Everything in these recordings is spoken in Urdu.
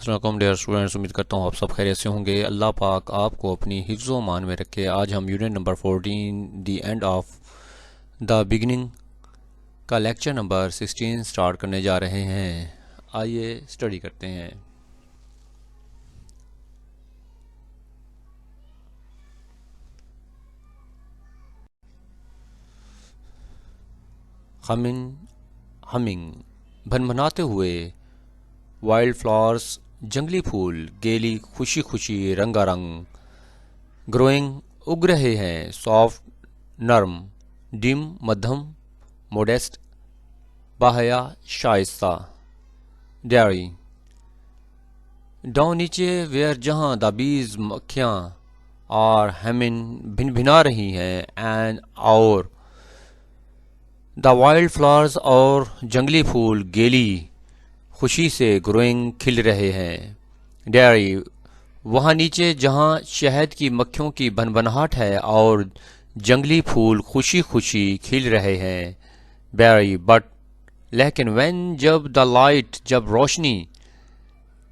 السلام علیکم ڈیئر اسٹوڈنٹس، امید کرتا ہوں آپ سب خیریت سے ہوں گے۔ اللہ پاک آپ کو اپنی حفظ و امان میں رکھے۔ آج ہم unit number 14 the end of the beginning کا لیکچر نمبر 16 سٹارٹ کرنے جا رہے ہیں۔ آئیے اسٹڈی کرتے ہیں۔ ہمنگ بھنبھناتے ہوئے، وائلڈ فلاورز جنگلی پھول گیلی خوشی خوشی رنگا رنگ، گروئنگ اگ رہے ہیں، سافٹ نرم، ڈم مدھم، موڈیسٹ باحیا شائستہ، ڈیری ڈاؤن نیچے ویئر جہاں دا بیز مکھیاں اور ہیمن بھن بھنا رہی ہیں، اینڈ اور دا وائلڈ فلاورز اور جنگلی پھول گیلی خوشی سے گروئنگ کھل رہے ہیں، ڈیری وہاں نیچے جہاں شہد کی مکھیوں کی بھنبھناہٹ ہے اور جنگلی پھول خوشی خوشی کھل رہے ہیں، بیری بٹ لیکن وین جب دا لائٹ جب روشنی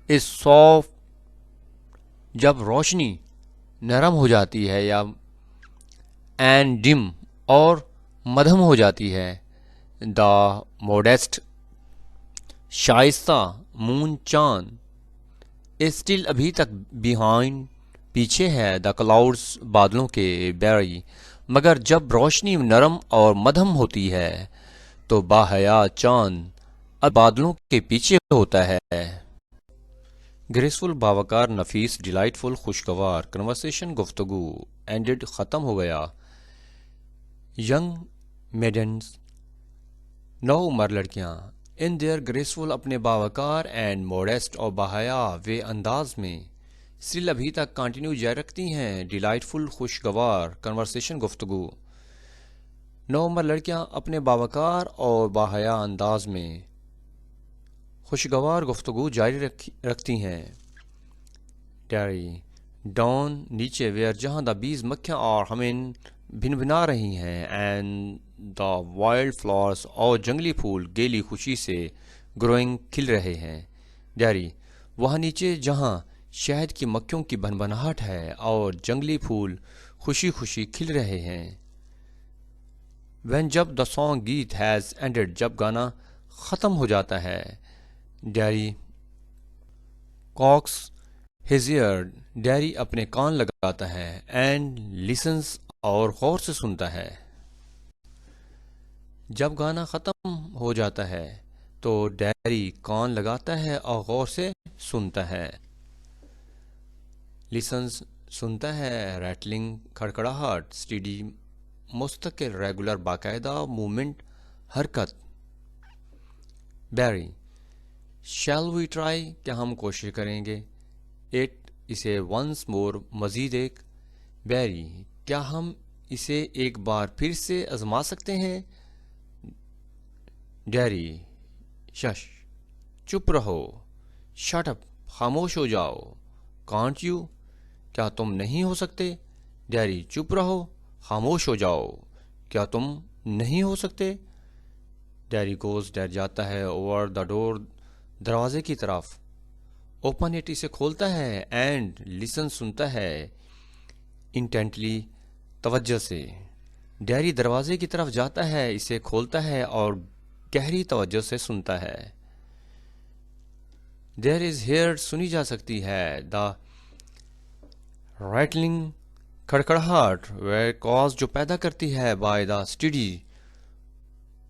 از سافٹ جب روشنی نرم ہو جاتی ہے یا اینڈ ڈم اور مدھم ہو جاتی ہے، دا موڈیسٹ شائستہ مون چاند اسٹل ابھی تک بیہائنڈ پیچھے ہے، دا کلاؤڈز بادلوں کے، بیری مگر جب روشنی نرم اور مدھم ہوتی ہے تو باحیا چاند اب بادلوں کے پیچھے ہوتا ہے۔ گریسفل باوقار، نفیس، ڈیلائٹ فل خوشگوار، کنورسیشن گفتگو، اینڈڈ ختم ہو گیا، ینگ میڈنز نو عمر لڑکیاں، ان دیئر گریسفل اپنے باوقار، اینڈ موڈیسٹ اور باحیا وے انداز میں، اسٹل ابھی تک کنٹینیو جاری رکھتی ہیں، ڈیلائٹ فل خوشگوار، کنورسیشن گفتگو، نو عمر لڑکیاں اپنے باوقار اور باحیا انداز میں خوشگوار گفتگو جاری رکھتی ہیں، ڈیری ڈاؤن نیچے ویئر جہاں دا بیز مکھیاں اور ہمیں بھن بھنا رہی ہیں، اینڈ دا وائلڈ فلاورز اور جنگلی پھول گیلی خوشی سے گروئنگ کھل رہے ہیں، ڈیری وہاں نیچے جہاں شہد کی مکھیوں کی بھنبھناہٹ ہے اور جنگلی پھول خوشی خوشی کھل رہے ہیں، وین جب the song get has ended جب گانا ختم ہو جاتا ہے، Derry cocks his ear Derry اپنے کان لگاتا ہے، اینڈ لسنس اور غور سے سنتا ہے، جب گانا ختم ہو جاتا ہے تو ڈیری کان لگاتا ہے اور غور سے سنتا ہے، لسنس سنتا ہے، ریٹلنگ کھڑکڑاہٹ، اسٹڈی مستقل، ریگولر باقاعدہ، موومنٹ حرکت، بیری شیل وی ٹرائی کیا ہم کوشش کریں گے، اٹ اسے ونس مور مزید ایک، بیری کیا ہم اسے ایک بار پھر سے آزما سکتے ہیں، ڈیری شش چپ رہو، شٹ اپ خاموش ہو جاؤ، کانٹ یو کیا تم نہیں ہو سکتے، ڈیری چپ رہو خاموش ہو جاؤ، کیا تم نہیں ہو سکتے، ڈیری گوز ڈر جاتا ہے، اوور دا ڈور دروازے کی طرف، اوپن اٹ اسے کھولتا ہے، اینڈ لسن سنتا ہے، انٹینٹلی توجہ سے، ڈیری دروازے کی طرف جاتا ہے، اسے کھولتا ہے اور گہری توجہ سے سنتا ہے، دیر از ہیئر سنی جا سکتی ہے، دا رائٹلنگ کھڑکڑاہٹ، ویئر کاز جو پیدا کرتی ہے، بائی دا اسٹڈی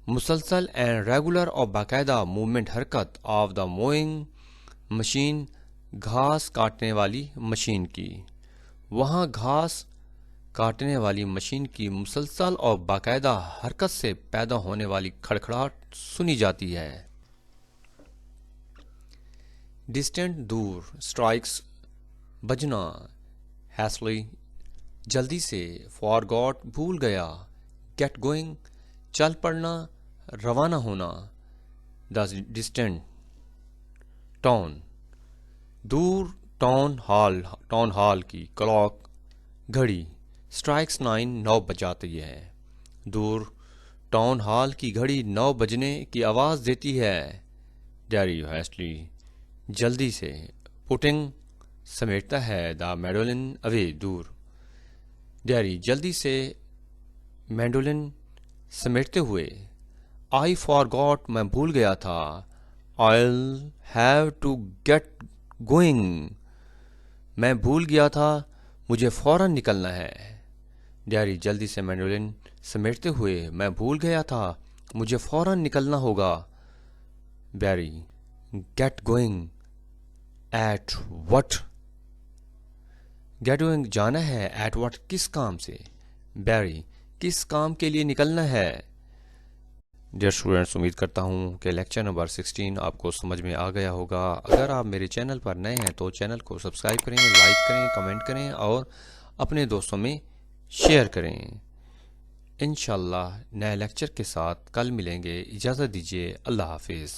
مسلسل اینڈ ریگولر اور باقاعدہ، موومنٹ حرکت، آف دا موئنگ مشین گھاس کاٹنے والی مشین کی، وہاں گھاس کاٹنے والی مشین کی مسلسل اور باقاعدہ حرکت سے پیدا ہونے والی کھڑکھڑاہٹ سنی جاتی ہے، ڈسٹینٹ دور، اسٹرائکس بجنا، ہیسلی جلدی سے، فار گاٹ بھول گیا، گیٹ گوئنگ چل پڑنا، روانہ ہونا، دا ڈسٹینٹ ٹاؤن دور، ٹاؤن ہال کی، کلاک گھڑی، اسٹرائکس 9 9 بجاتی ہے، دور ٹاؤن ہال کی گھڑی 9 بجنے کی آواز دیتی ہے، ڈیری ہیسٹلی جلدی سے، پوٹنگ سمیٹتا ہے، دا میڈولن اوے دور. ڈیری جلدی سے مینڈولن سمیٹتے ہوئے. آئی فار گاٹ میں بھول گیا تھا. I'll have to get going میں بھول گیا تھا، مجھے فوراً نکلنا ہے. ڈیری جلدی سے مینڈولن سمیٹتے ہوئے. میں بھول گیا تھا، مجھے فوراً نکلنا ہوگا. Barry get going at what. Get going جانا ہے، ایٹ وٹ کس کام سے. بیری کس کام کے لیے نکلنا ہے. ڈیئر اسٹوڈینٹس، امید کرتا ہوں کہ لیکچر نمبر 16 آپ کو سمجھ میں آ گیا ہوگا. اگر آپ میرے چینل پر نئے ہیں تو چینل کو سبسکرائب کریں، لائک کریں، کمنٹ کریں اور اپنے دوستوں میں شیئر کریں. انشاءاللہ نئے لیکچر کے ساتھ کل ملیں گے. اجازت دیجیے. اللہ حافظ.